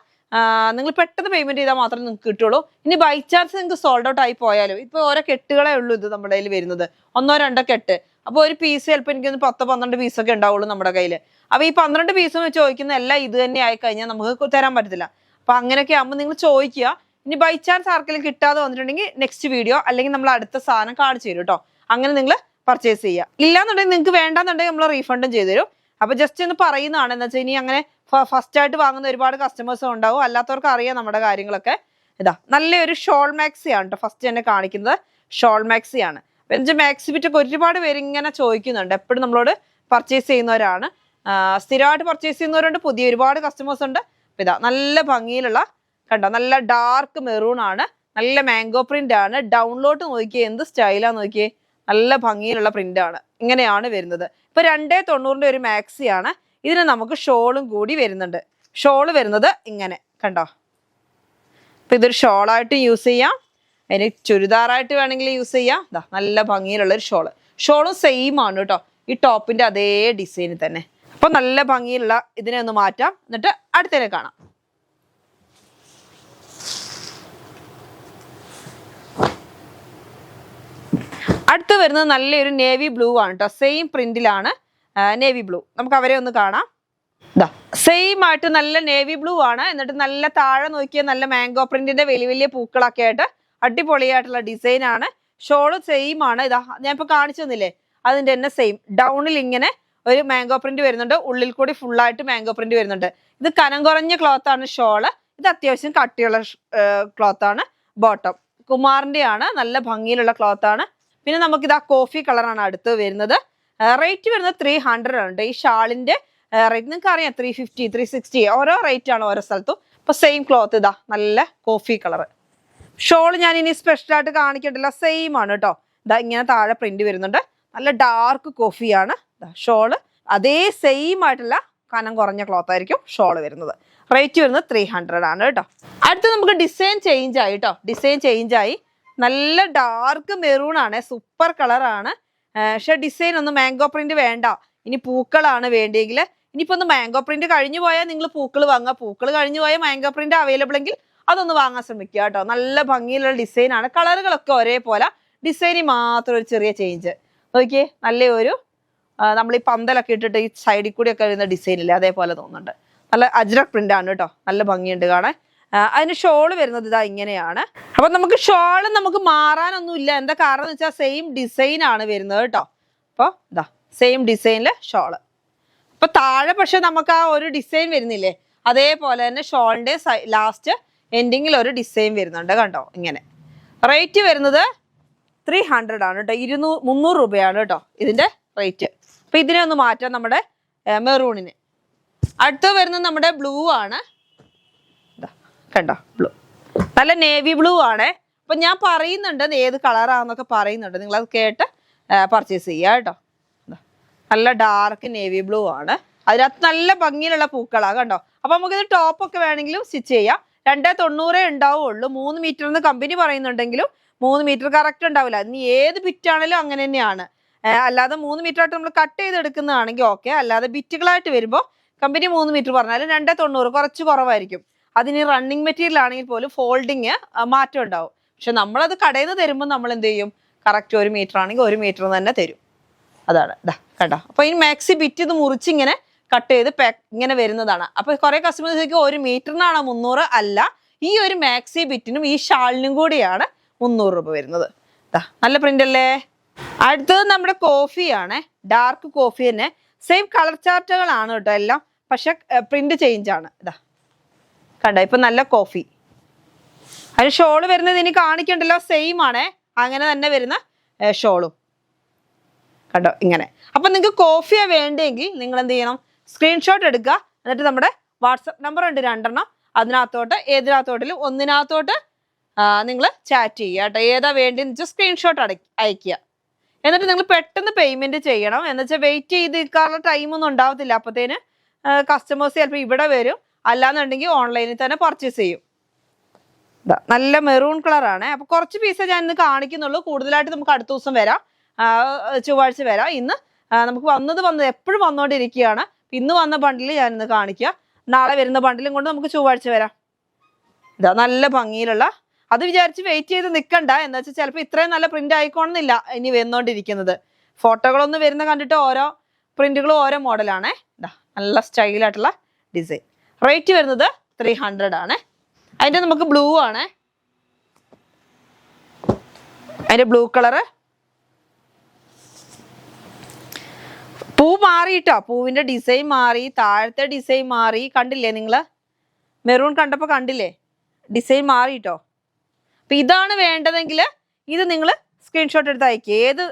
നിങ്ങൾ പെട്ടെന്ന് പേയ്മെന്റ് ചെയ്താൽ മാത്രമേ നിങ്ങൾക്ക് കിട്ടുള്ളൂ. ഇനി ബൈ ചാൻസ് നിങ്ങൾക്ക് സോൾഡ് ഔട്ട് ആയി പോയാലും ഇപ്പൊ ഓരോ കെട്ടുകളേ ഉള്ളൂ ഇത് നമ്മുടെ കയ്യിൽ വരുന്നത്, 1-2 കെട്ട്. അപ്പോൾ ഒരു പീസ് ചിലപ്പോൾ എനിക്ക് 10-12 പീസൊക്കെ ഉണ്ടാവുള്ളൂ നമ്മുടെ കയ്യിൽ. അപ്പൊ ഈ 12 പീസും ചോദിക്കുന്ന എല്ലാം ഇത് തന്നെ ആയി കഴിഞ്ഞാൽ നമുക്ക് തരാൻ പറ്റത്തില്ല. അപ്പൊ അങ്ങനെയൊക്കെ ആകുമ്പോൾ നിങ്ങൾ ചോദിക്കുക. ഇനി ബൈ ചാൻസ് ആർക്കെങ്കിലും കിട്ടാതെ വന്നിട്ടുണ്ടെങ്കിൽ നെക്സ്റ്റ് വീഡിയോ അല്ലെങ്കിൽ നമ്മൾ അടുത്ത സാധനം കാണിച്ചു തരും കേട്ടോ. അങ്ങനെ നിങ്ങൾ പർച്ചേസ് ചെയ്യുക. ഇല്ലാന്നുണ്ടെങ്കിൽ നിങ്ങൾക്ക് വേണ്ടാന്നുണ്ടെങ്കിൽ നമ്മൾ റീഫണ്ടും ചെയ്തു തരും. അപ്പൊ ജസ്റ്റ് ഒന്ന് പറയുന്നതാണ്. എന്ന് വെച്ചാൽ ഇനി അങ്ങനെ ഫസ്റ്റ് ആയിട്ട് വാങ്ങുന്ന ഒരുപാട് കസ്റ്റമേഴ്സ് ഉണ്ടാവും, അല്ലാത്തവർക്ക് അറിയാം നമ്മുടെ കാര്യങ്ങളൊക്കെ. ഇതാ നല്ലൊരു ഷോൾ മാക്സി ആണ് കേട്ടോ ഫസ്റ്റ് തന്നെ കാണിക്കുന്നത്. ഷോൾ മാക്സി ആണ്. മാക്സി ബിറ്റൊക്കെ ഒരുപാട് പേര് ഇങ്ങനെ ചോദിക്കുന്നുണ്ട്, എപ്പോഴും നമ്മളോട് പർച്ചേസ് ചെയ്യുന്നവരാണ്. സ്ഥിരമായിട്ട് പർച്ചേസ് ചെയ്യുന്നവരുണ്ട്, പുതിയ ഒരുപാട് കസ്റ്റമേഴ്സ് ഉണ്ട്. അപ്പൊ ഇതാ നല്ല ഭംഗിയിലുള്ള കണ്ടോ, നല്ല ഡാർക്ക് മെറൂൺ ആണ്, നല്ല മാംഗോ പ്രിന്റ് ആണ്. ഡൗൺലോഡ് നോക്കിയേ, എന്ത് സ്റ്റൈലാന്ന് നോക്കിയേ, നല്ല ഭംഗിയിലുള്ള പ്രിന്റ് ആണ്. ഇങ്ങനെയാണ് വരുന്നത്. ഇപ്പൊ 290 ഒരു മാക്സി ആണ്. ഇതിന് നമുക്ക് ഷോളും കൂടി വരുന്നുണ്ട്. ഷോള് വരുന്നത് ഇങ്ങനെ കണ്ടോ. അപ്പൊ ഇതൊരു ഷോളായിട്ട് യൂസ് ചെയ്യാം, അതിന് ചുരിദാറായിട്ട് വേണമെങ്കിൽ യൂസ് ചെയ്യാം. ഇതാ നല്ല ഭംഗിയിലുള്ള ഒരു ഷോള്. ഷോളും സെയിം ആണ് കേട്ടോ, ഈ ടോപ്പിന്റെ അതേ ഡിസൈനിൽ തന്നെ. അപ്പൊ നല്ല ഭംഗിയിലുള്ള ഇതിനെ ഒന്ന് മാറ്റാം, എന്നിട്ട് അടുത്തതിനെ കാണാം. അടുത്ത് വരുന്നത് നല്ലൊരു നേവി ബ്ലൂ ആണ് കേട്ടോ. Same പ്രിന്റിലാണ് navy blue. നമുക്ക് അവരെ ഒന്ന് കാണാം. ഇതാ സെയിം ആയിട്ട് നല്ല നേവി ബ്ലൂ ആണ്. എന്നിട്ട് നല്ല താഴെ നോക്കിയ നല്ല മാംഗോ പ്രിന്റിന്റെ വലിയ വലിയ പൂക്കളൊക്കെ ആയിട്ട് അടിപൊളിയായിട്ടുള്ള ഡിസൈൻ ആണ്. ഷോള് സെയിം ആണ്. ഇതാ ഞാൻ ഇപ്പൊ കാണിച്ചു തന്നില്ലേ, അതിന്റെ തന്നെ സെയിം. ഡൗണിൽ ഇങ്ങനെ ഒരു മാംഗോ പ്രിന്റ് വരുന്നുണ്ട്, ഉള്ളിൽ കൂടി ഫുൾ ആയിട്ട് മാംഗോ പ്രിന്റ് വരുന്നുണ്ട്. ഇത് കനം കുറഞ്ഞ ക്ലോത്ത് ആണ് ഷോള്. ഇത് അത്യാവശ്യം കട്ടിയുള്ള ക്ലോത്ത് ആണ്. ബോട്ടം കുമാറിന്റെ ആണ്, നല്ല ഭംഗിയിലുള്ള ക്ലോത്ത് ആണ്. പിന്നെ നമുക്കിതാ കോഫി കളറാണ് അടുത്ത് വരുന്നത്. റേറ്റ് വരുന്നത് 300 ആണ്. ഈ ഷാളിന്റെ റേറ്റ് നിങ്ങൾക്ക് അറിയാം, 350, 360 ഓരോ റേറ്റ് ആണ് ഓരോ സ്ഥലത്തും. ഇപ്പൊ സെയിം ക്ലോത്ത് ഇതാ നല്ല കോഫി കളർ. ഷോൾ ഞാൻ ഇനി സ്പെഷ്യൽ ആയിട്ട് കാണിക്കട്ടില്ല, സെയിം ആണ് കേട്ടോ. ഇതാ ഇങ്ങനെ താഴെ പ്രിന്റ് വരുന്നുണ്ട്, നല്ല ഡാർക്ക് കോഫിയാണ് ഷോള്. അതേ സെയിം ആയിട്ടുള്ള കനം കുറഞ്ഞ ക്ലോത്ത് ആയിരിക്കും ഷോള് വരുന്നത്. റേറ്റ് വരുന്നത് 300 ആണ് കേട്ടോ. അടുത്ത് നമുക്ക് ഡിസൈൻ ചേഞ്ച് ആയി കേട്ടോ. ഡിസൈൻ ചേഞ്ച് ആയി, നല്ല ഡാർക്ക് മെറൂൺ ആണ്, സൂപ്പർ കളറാണ്. പക്ഷെ ഡിസൈൻ ഒന്നും മാംഗോ പ്രിന്റ് വേണ്ട, ഇനി പൂക്കളാണ് വേണ്ടിയെങ്കിൽ. ഇനിയിപ്പോ ഒന്ന് മാംഗോ പ്രിന്റ് കഴിഞ്ഞു പോയാൽ നിങ്ങൾ പൂക്കൾ വാങ്ങുക, പൂക്കൾ കഴിഞ്ഞു പോയാൽ മാംഗോ പ്രിന്റ് അവൈലബിൾ എങ്കിൽ അതൊന്ന് വാങ്ങാൻ ശ്രമിക്കുക കേട്ടോ. നല്ല ഭംഗിയിലുള്ള ഡിസൈൻ ആണ്. കളറുകളൊക്കെ ഒരേപോലെ, ഡിസൈനിൽ മാത്രം ഒരു ചെറിയ ചേഞ്ച്. നോക്കിയേ, നല്ല ഒരു നമ്മൾ ഈ പന്തലൊക്കെ ഇട്ടിട്ട് ഈ സൈഡിൽ കൂടി ഒക്കെ വരുന്ന ഡിസൈൻ ഇല്ലേ, അതേപോലെ തോന്നുന്നുണ്ട്. നല്ല അജ്രക് പ്രിന്റ് ആണ് കേട്ടോ, നല്ല ഭംഗിയുണ്ട് കാണാൻ. അതിന് ഷോള് വരുന്നത് ഇതാ ഇങ്ങനെയാണ്. അപ്പൊ നമുക്ക് ഷോള് നമുക്ക് മാറാനൊന്നും ഇല്ല. എന്താ കാരണം എന്ന് വെച്ചാൽ സെയിം ഡിസൈൻ ആണ് വരുന്നത് കേട്ടോ. അപ്പൊ ഇതാ സെയിം ഡിസൈനില് ഷോള്. അപ്പൊ താഴെ പക്ഷെ നമുക്ക് ആ ഒരു ഡിസൈൻ വരുന്നില്ലേ, അതേപോലെ തന്നെ ഷോളിന്റെ ലാസ്റ്റ് എൻഡിങ്ങിൽ ഒരു ഡിസൈൻ വരുന്നുണ്ട് കണ്ടോ. ഇങ്ങനെ റേറ്റ് വരുന്നത് 300 ആണ് കേട്ടോ. 300 രൂപയാണ് കേട്ടോ ഇതിന്റെ റേറ്റ്. അപ്പൊ ഇതിനെ ഒന്ന് മാറ്റാം നമ്മുടെ മെറൂണിന്. അടുത്ത് വരുന്നത് നമ്മുടെ ബ്ലൂ ആണ് കണ്ടോ. ബ്ലൂ നല്ല നേവി ബ്ലൂ ആണ്. അപ്പൊ ഞാൻ പറയുന്നുണ്ട് ഏത് കളറാന്നൊക്കെ പറയുന്നുണ്ട്, നിങ്ങൾ അത് കേട്ട് പർച്ചേസ് ചെയ്യുക കേട്ടോ. നല്ല ഡാർക്ക് നേവി ബ്ലൂ ആണ്, അതിനകത്ത് നല്ല ഭംഗിയിലുള്ള പൂക്കളാണ് കണ്ടോ. അപ്പൊ നമുക്കിത് ടോപ്പൊക്കെ വേണമെങ്കിലും സ്റ്റിച്ച് ചെയ്യാം. 290 ഉണ്ടാവുള്ളൂ. 3 മീറ്റർ കമ്പനി പറയുന്നുണ്ടെങ്കിലും 3 മീറ്റർ കറക്റ്റ് ഉണ്ടാവില്ല. ഇനി ഏത് ബിറ്റാണെങ്കിലും അങ്ങനെ തന്നെയാണ്. അല്ലാതെ 3 മീറ്റർ ആയിട്ട് നമ്മൾ കട്ട് ചെയ്തെടുക്കുന്നതാണെങ്കിൽ ഓക്കെ. അല്ലാതെ ബിറ്റുകളായിട്ട് വരുമ്പോൾ കമ്പനി 3 മീറ്റർ പറഞ്ഞാലും 290 കുറച്ച് കുറവായിരിക്കും. അതിന് റണ്ണിങ് മെറ്റീരിയൽ ആണെങ്കിൽ പോലും ഫോൾഡിങ് മാറ്റം ഉണ്ടാവും. പക്ഷെ നമ്മളത് കടയിൽ നിന്ന് തരുമ്പോൾ നമ്മൾ എന്ത് ചെയ്യും, കറക്റ്റ് 1 മീറ്റർ ആണെങ്കിൽ 1 മീറ്റർ തന്നെ തരും. അതാണ് ഇതാ കണ്ടോ. അപ്പൊ ഈ മാക്സി ബിറ്റ് ഇത് മുറിച്ച് ഇങ്ങനെ കട്ട് ചെയ്ത് ഇങ്ങനെ വരുന്നതാണ്. അപ്പൊ കുറെ കസ്റ്റമേഴ്സ് 1 മീറ്ററിനാണോ 300? അല്ല, ഈ ഒരു മാക്സി ബിറ്റിനും ഈ ഷാളിനും കൂടിയാണ് 300 രൂപ വരുന്നത്. നല്ല പ്രിന്റ് അല്ലേ. അടുത്തത് നമ്മുടെ കോഫിയാണ്, ഡാർക്ക് കോഫി തന്നെ. സെയിം കളർ ചാർട്ടുകളാണ് കേട്ടോ എല്ലാം, പക്ഷെ പ്രിന്റ് ചേഞ്ച് ആണ്. ഇതാ കണ്ടോ, ഇപ്പൊ നല്ല കോഫി. അതിന് ഷോള് വരുന്നത് ഇനി കാണിക്കണ്ടല്ലോ, സെയിം ആണേ. അങ്ങനെ തന്നെ വരുന്ന ഷോളും കണ്ടോ ഇങ്ങനെ. അപ്പൊ നിങ്ങൾക്ക് കോഫിയാ വേണ്ടെങ്കിൽ നിങ്ങൾ എന്ത് ചെയ്യണം, സ്ക്രീൻഷോട്ട് എടുക്കുക. എന്നിട്ട് നമ്മുടെ വാട്സപ്പ് നമ്പർ ഉണ്ട് 2 അതിനകത്തോട്ട് ഏതിനകത്തോട്ടിലും ഒന്നിനകത്തോട്ട് നിങ്ങൾ ചാറ്റ് ചെയ്യുക കേട്ടോ. ഏതാ വേണ്ടിയെന്ന് വെച്ചാൽ സ്ക്രീൻഷോട്ട് അയക്കുക. എന്നിട്ട് നിങ്ങൾ പെട്ടെന്ന് പേയ്മെന്റ് ചെയ്യണം. എന്ന് വെച്ചാൽ വെയിറ്റ് ചെയ്ത് നിൽക്കാനുള്ള ടൈമൊന്നും ഉണ്ടാവത്തില്ല. അപ്പത്തേന് കസ്റ്റമേഴ്സ് ചിലപ്പോൾ ഇവിടെ വരും, അല്ലാന്നുണ്ടെങ്കിൽ ഓൺലൈനിൽ തന്നെ പർച്ചേസ് ചെയ്യും. നല്ല മെറൂൺ കളറാണ്. അപ്പൊ കുറച്ച് പീസേ ഞാൻ ഇന്ന് കാണിക്കുന്നുള്ളൂ. കൂടുതലായിട്ട് നമുക്ക് അടുത്ത ദിവസം വരാം, ചൊവ്വാഴ്ച വരാം. ഇന്ന് നമുക്ക് വന്നത് എപ്പോഴും വന്നുകൊണ്ടിരിക്കുകയാണ്. ഇന്ന് വന്ന ബണ്ടിൽ ഞാൻ ഇന്ന് കാണിക്കുക. നാളെ വരുന്ന ബണ്ടിലും കൊണ്ട് നമുക്ക് ചൊവ്വാഴ്ച വരാം. ഇതാ നല്ല ഭംഗിയിലുള്ള, അത് വിചാരിച്ച് വെയിറ്റ് ചെയ്ത് നിൽക്കണ്ട. എന്താ വെച്ചാൽ ചിലപ്പോൾ ഇത്രയും നല്ല പ്രിന്റ് ആയിക്കോണമെന്നില്ല ഇനി വന്നുകൊണ്ടിരിക്കുന്നത്. ഫോട്ടോകളൊന്നും വരുന്ന കണ്ടിട്ട് ഓരോ പ്രിന്റുകളും ഓരോ മോഡലാണേ. ഇതാ നല്ല സ്റ്റൈലായിട്ടുള്ള ഡിസൈൻ. റേറ്റ് വരുന്നത് 300 ആണ്. അതിൻ്റെ നമുക്ക് ബ്ലൂ ആണ്, അതിൻ്റെ ബ്ലൂ കളറ്. പൂ മാറിയിട്ടോ, പൂവിൻ്റെ ഡിസൈൻ മാറി, താഴത്തെ ഡിസൈൻ മാറി. കണ്ടില്ലേ നിങ്ങൾ? മെറൂൺ കണ്ടപ്പോൾ കണ്ടില്ലേ? ഡിസൈൻ മാറിയിട്ടോ. അപ്പം ഇതാണ് വേണ്ടതെങ്കിൽ ഇത് നിങ്ങൾ സ്ക്രീൻഷോട്ട് എടുത്ത് അയക്കുക. ഏത്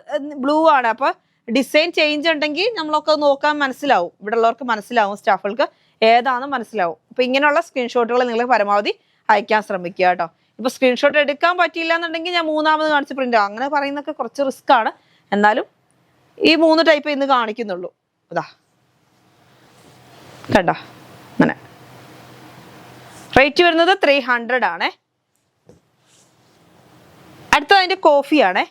ബ്ലൂ ആണ്. അപ്പോൾ ഡിസൈൻ ചേഞ്ച് ഉണ്ടെങ്കിൽ നമ്മളൊക്കെ നോക്കാൻ മനസ്സിലാവും, ഇവിടെ ഉള്ളവർക്ക് മനസ്സിലാവും, സ്റ്റാഫുകൾക്ക് ഏതാണെന്ന് മനസ്സിലാവും. അപ്പോൾ ഇങ്ങനെയുള്ള സ്ക്രീൻഷോട്ടുകൾ നിങ്ങൾ പരമാവധി അയക്കാൻ ശ്രമിക്കുക കേട്ടോ. ഇപ്പോൾ സ്ക്രീൻഷോട്ട് എടുക്കാൻ പറ്റിയില്ല എന്നുണ്ടെങ്കിൽ ഞാൻ മൂന്നാമത് കാണിച്ച് പ്രിൻ്റ് അങ്ങനെ പറയുന്നതൊക്കെ കുറച്ച് റിസ്ക് ആണ്. എന്നാലും ഈ 3 ടൈപ്പ് ഇന്ന് കാണിക്കുന്നുള്ളൂ. അതാ കണ്ടോ, അങ്ങനെ. റേറ്റ് വരുന്നത് 300 ആണേ. അടുത്തത് അതിൻ്റെ കോഫിയാണേ.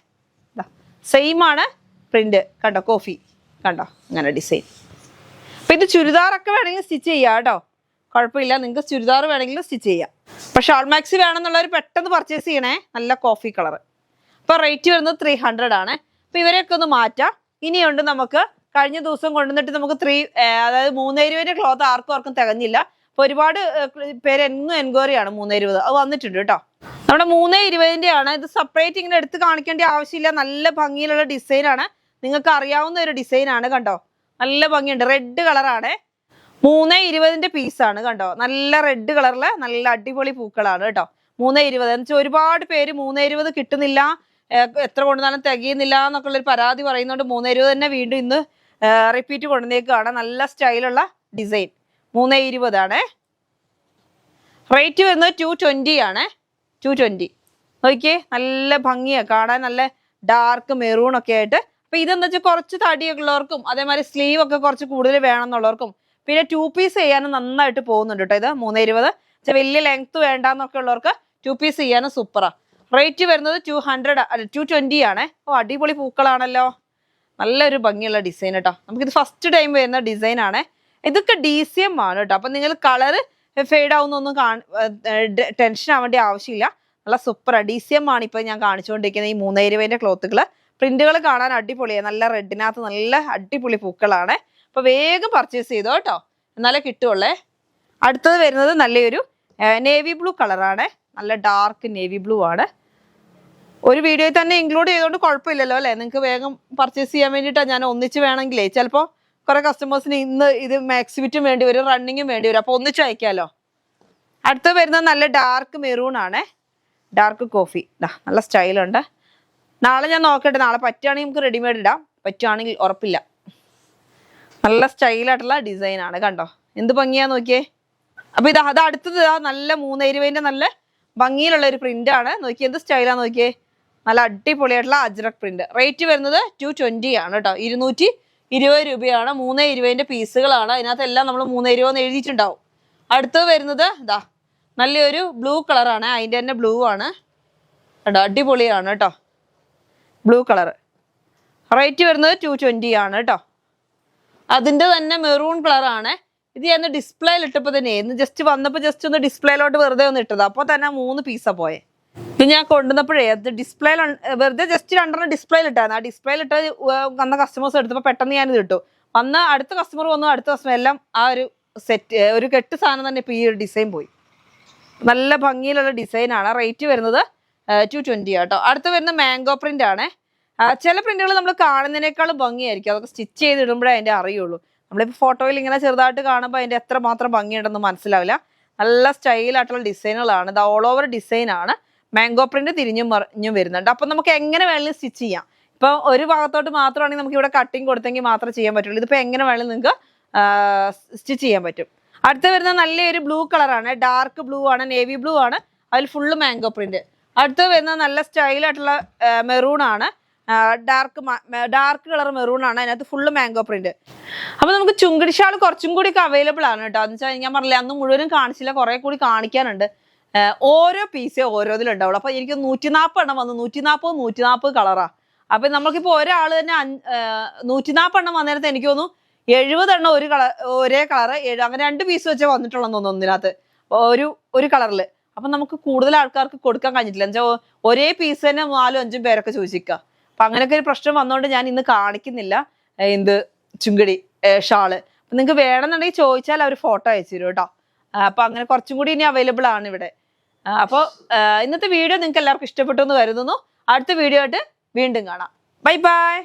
സെയിം ആണ് പ്രിന്റ്. കണ്ടോ കോഫി, കണ്ടോ അങ്ങനെ ഡിസൈൻ. അപ്പം ഇത് ചുരിദാറൊക്കെ വേണമെങ്കിൽ സ്റ്റിച്ച് ചെയ്യാം കേട്ടോ, കുഴപ്പമില്ല. നിങ്ങൾക്ക് ചുരിദാർ വേണമെങ്കിൽ സ്റ്റിച്ച് ചെയ്യാം. അപ്പം ഷാൾ മാക്സി വേണമെന്നുള്ളവർ പെട്ടെന്ന് പർച്ചേസ് ചെയ്യണേ. നല്ല കോഫി കളർ. അപ്പോൾ റേറ്റ് വരുന്നത് 300 ആണ്. അപ്പം ഇവരെയൊക്കെ ഒന്ന് മാറ്റാം. ഇനിയുണ്ട് നമുക്ക് കഴിഞ്ഞ ദിവസം കൊണ്ടുവന്നിട്ട് നമുക്ക് അതായത് 320 ക്ലോത്ത് ആർക്കും തികഞ്ഞില്ല. അപ്പോൾ ഒരുപാട് പേര് എന്നും എൻക്വയറിയാണ് 320. അത് വന്നിട്ടുണ്ട് കേട്ടോ. നമ്മുടെ 320 ആണ്. ഇത് സെപ്പറേറ്റ് ഇങ്ങനെ എടുത്ത് കാണിക്കേണ്ട ആവശ്യമില്ല. നല്ല ഭംഗിയിലുള്ള ഡിസൈനാണ്, നിങ്ങൾക്ക് അറിയാവുന്ന ഒരു ഡിസൈനാണ്. കണ്ടോ നല്ല ഭംഗിയുണ്ട്. റെഡ് കളറാണ്. 320 പീസാണ്. കണ്ടോ നല്ല റെഡ് കളറില് നല്ല അടിപൊളി പൂക്കളാണ് കേട്ടോ. 320 എന്ന് വെച്ചാൽ ഒരുപാട് പേര് 320 കിട്ടുന്നില്ല, എത്ര കൊണ്ടുവന്നാലും തികയുന്നില്ല എന്നൊക്കെ ഉള്ളൊരു പരാതി പറയുന്നതുകൊണ്ട് 320 തന്നെ വീണ്ടും ഇന്ന് റിപ്പീറ്റ് കൊണ്ടുവന്നേക്കാണ്. നല്ല സ്റ്റൈലുള്ള ഡിസൈൻ. 320 ആണ്. റേറ്റ് വരുന്നത് 220 ആണ്. 220. നോക്കിയേ നല്ല ഭംഗിയാണ് കാണാൻ, നല്ല ഡാർക്ക് മെറൂൺ ഒക്കെ ആയിട്ട്. അപ്പൊ ഇതെന്താ വെച്ചാൽ കുറച്ച് തടിയൊക്കെ ഉള്ളവർക്കും അതേമാതിരി സ്ലീവ് ഒക്കെ കുറച്ച് കൂടുതൽ വേണമെന്നുള്ളവർക്കും പിന്നെ 2 പീസ് ചെയ്യാനും നന്നായിട്ട് പോകുന്നുണ്ട് കേട്ടോ. ഇത് 320. വലിയ ലെങ്ത് വേണ്ടെന്നൊക്കെ ഉള്ളവർക്ക് 2 പീസ് ചെയ്യാനും സൂപ്പറാ. റേറ്റ് വരുന്നത് 220 ആണ്. ഓ അടിപൊളി പൂക്കളാണല്ലോ, നല്ലൊരു ഭംഗിയുള്ള ഡിസൈൻ കേട്ടോ. നമുക്കിത് ഫസ്റ്റ് ടൈം വരുന്ന ഡിസൈൻ ആണ്. ഇതൊക്കെ DCM ആണ് കേട്ടോ. അപ്പൊ നിങ്ങൾ കളർ ഫെയ്ഡ് ആവുന്നൊന്നും ടെൻഷൻ ആവേണ്ട ആവശ്യമില്ല. നല്ല സൂപ്പറാ. DCM ആണ് ഇപ്പൊ ഞാൻ കാണിച്ചുകൊണ്ടിരിക്കുന്നത് ഈ 320 ക്ലോത്തുകൾ. പ്രിന്റുകൾ കാണാൻ അടിപൊളിയാണ്. നല്ല റെഡിനകത്ത് നല്ല അടിപൊളി പൂക്കളാണ്. അപ്പൊ വേഗം പർച്ചേസ് ചെയ്തോ കേട്ടോ, എന്നാലേ കിട്ടുള്ളേ. അടുത്തത് വരുന്നത് നല്ലൊരു നേവി ബ്ലൂ കളറാണ്. നല്ല ഡാർക്ക് നേവി ബ്ലൂ ആണ്. ഒരു വീഡിയോയിൽ തന്നെ ഇൻക്ലൂഡ് ചെയ്തുകൊണ്ട് കുഴപ്പമില്ലല്ലോ അല്ലേ? നിങ്ങൾക്ക് വേഗം പർച്ചേസ് ചെയ്യാൻ വേണ്ടിയിട്ടാണ് ഞാൻ ഒന്നിച്ച് വേണമെങ്കിലേ. ചിലപ്പോൾ കുറെ കസ്റ്റമേഴ്സിന് ഇന്ന് ഇത് മാക്സിമിറ്റും വേണ്ടി വരും, റണ്ണിങ്ങും വേണ്ടി വരും. അപ്പോൾ ഒന്നിച്ച് അയക്കാമല്ലോ. അടുത്ത് വരുന്നത് നല്ല ഡാർക്ക് മെറൂൺ ആണ്. Dark coffee. നല്ല സ്റ്റൈലുണ്ട്. നാളെ ഞാൻ നോക്കട്ടെ, നാളെ പറ്റുകയാണെങ്കിൽ നമുക്ക് റെഡിമെയ്ഡ് ഇടാം, പറ്റുകയാണെങ്കിൽ ഉറപ്പില്ല. നല്ല സ്റ്റൈലായിട്ടുള്ള ഡിസൈനാണ്. കണ്ടോ എന്ത് ഭംഗിയാ നോക്കിയേ. അപ്പൊ അത് അടുത്തത് നല്ല 320 നല്ല ഭംഗിയിലുള്ള ഒരു പ്രിന്റ് ആണ്. നോക്കിയേ എന്ത് സ്റ്റൈലാ നോക്കിയേ. നല്ല അടിപൊളിയായിട്ടുള്ള അജ്രക് പ്രിന്റ്. റേറ്റ് വരുന്നത് 220 ആണ് കേട്ടോ. 220 രൂപയാണ്. 320 പീസുകളാണ്. അതിനകത്തെല്ലാം നമ്മൾ 320 എഴുതിയിട്ടുണ്ടാവും. അടുത്തത് വരുന്നത് ഇതാ നല്ലൊരു ബ്ലൂ കളറാണ്. അതിൻ്റെ തന്നെ ബ്ലൂ ആണ് കേട്ടോ, അടിപൊളിയാണ് കേട്ടോ ബ്ലൂ കളർ. റേറ്റ് വരുന്നത് 220 ആണ് കേട്ടോ. അതിൻ്റെ തന്നെ മെറൂൺ കളറാണ്. ഇത് ഞാൻ ഡിസ്പ്ലേയിൽ ഇട്ടപ്പോൾ തന്നെ ഇന്ന് ജസ്റ്റ് വന്നപ്പോൾ ജസ്റ്റ് ഒന്ന് ഡിസ്പ്ലേയിലോട്ട് വെറുതെ ഒന്ന് ഇട്ടത്. അപ്പോൾ തന്നെ 3 പീസാ പോയെ. ഇത് ഞാൻ കൊണ്ടുവന്നപ്പോഴേ അത് ഡിസ്പ്ലേയിൽ വെറുതെ ജസ്റ്റ് 2 ഡിസ്പ്ലേയിൽ ഇട്ടായിരുന്നു. ആ ഡിസ്പ്ലേയിൽ ഇട്ട് വന്ന കസ്റ്റമേഴ്സ് എടുത്തപ്പോൾ പെട്ടെന്ന് ഞാനിത് ഇട്ടു. വന്ന അടുത്ത കസ്റ്റമർ വന്നു, അടുത്ത കസ്റ്റമർ എല്ലാം ആ ഒരു സെറ്റ് ഒരു കെട്ട് സാധനം തന്നെ ഇപ്പോൾ ഈ ഒരു ഡിസൈൻ പോയി. നല്ല ഭംഗിയിലുള്ള ഡിസൈനാണ്. റേറ്റ് വരുന്നത് 220 കേട്ടോ. അടുത്ത് വരുന്ന മാംഗോ പ്രിന്റ് ആണ്. ചില പ്രിന്റുകൾ നമ്മൾ കാണുന്നതിനേക്കാളും ഭംഗിയായിരിക്കും, അതൊക്കെ സ്റ്റിച്ച് ചെയ്തിടുമ്പോഴേ അതിൻ്റെ അറിയുള്ളൂ. നമ്മളിപ്പോൾ ഫോട്ടോയിൽ ഇങ്ങനെ ചെറുതായിട്ട് കാണുമ്പോൾ അതിൻ്റെ എത്ര മാത്രം ഭംഗിയുണ്ടെന്ന് മനസ്സിലാവില്ല. നല്ല സ്റ്റൈലായിട്ടുള്ള ഡിസൈനുകളാണ്. ഇത് ഓൾ ഓവർ ഡിസൈനാണ്. മാംഗോ പ്രിന്റ് തിരിഞ്ഞും മറിഞ്ഞും വരുന്നുണ്ട്. അപ്പം നമുക്ക് എങ്ങനെ വേണമെങ്കിലും സ്റ്റിച്ച് ചെയ്യാം. ഇപ്പം ഒരു ഭാഗത്തോട്ട് മാത്രമാണെങ്കിൽ നമുക്ക് ഇവിടെ കട്ടിങ് കൊടുത്തെങ്കിൽ മാത്രമേ ചെയ്യാൻ പറ്റുള്ളൂ. ഇതിപ്പോൾ എങ്ങനെ വേണമെങ്കിലും നിങ്ങൾക്ക് സ്റ്റിച്ച് ചെയ്യാൻ പറ്റും. അടുത്ത് വരുന്ന നല്ലൊരു ബ്ലൂ കളറാണ്. ഡാർക്ക് ബ്ലൂ ആണ്, നേവി ബ്ലൂ ആണ്. അതിൽ ഫുള്ള് മാംഗോ പ്രിന്റ്. അടുത്ത് വരുന്ന നല്ല സ്റ്റൈലായിട്ടുള്ള മെറൂൺ ആണ്. ഡാർക്ക് കളർ മെറൂൺ ആണ്. അതിനകത്ത് ഫുള്ള് മാംഗോ പ്രിന്റ്. അപ്പൊ നമുക്ക് ചുങ്കിടി ഷാൾ കുറച്ചും കൂടി ഒക്കെ അവൈലബിൾ ആണ് കേട്ടോ. എന്ന് വെച്ചാൽ ഞാൻ പറഞ്ഞില്ല അന്ന് മുഴുവനും കാണിച്ചില്ല, കുറെ കൂടി കാണിക്കാനുണ്ട്. ഓരോ പീസേ ഓരോന്നിലുണ്ടാവുള്ളൂ. അപ്പൊ എനിക്ക് 140 എണ്ണം വന്നു. 140 കളറാ. അപ്പൊ നമുക്കിപ്പോ ഒരാൾ തന്നെ 140 എണ്ണം വന്നേരത്ത് എനിക്ക് തോന്നുന്നു 70 എണ്ണം ഒരേ കളറ്, അങ്ങനെ 2 പീസ് വെച്ചേ വന്നിട്ടുള്ളതെന്ന് തോന്നുന്നു ഒന്നിനകത്ത് ഒരു കളറിൽ. അപ്പൊ നമുക്ക് കൂടുതൽ ആൾക്കാർക്ക് കൊടുക്കാൻ കഴിഞ്ഞിട്ടില്ല. എന്നുവെച്ചാൽ ഒരേ പീസ് തന്നെ 4-5 പേരൊക്കെ ചോദിച്ചിരിക്കുക. അപ്പൊ അങ്ങനെയൊക്കെ ഒരു പ്രശ്നം വന്നതുകൊണ്ട് ഞാൻ ഇന്ന് കാണിക്കുന്നില്ല എന്ത് ചുങ്കടി ഷാള്. നിങ്ങൾക്ക് വേണമെന്നുണ്ടെങ്കിൽ ചോദിച്ചാൽ അവർ ഫോട്ടോ അയച്ചു തരും കേട്ടോ. അപ്പൊ അങ്ങനെ കുറച്ചും കൂടി ഇനി അവൈലബിൾ ആണ് ഇവിടെ. അപ്പോൾ ഇന്നത്തെ വീഡിയോ നിങ്ങൾക്ക് എല്ലാവർക്കും ഇഷ്ടപ്പെട്ടു എന്ന് കരുതുന്നു. അടുത്ത വീഡിയോ ആയിട്ട് വീണ്ടും കാണാം. Bye bye.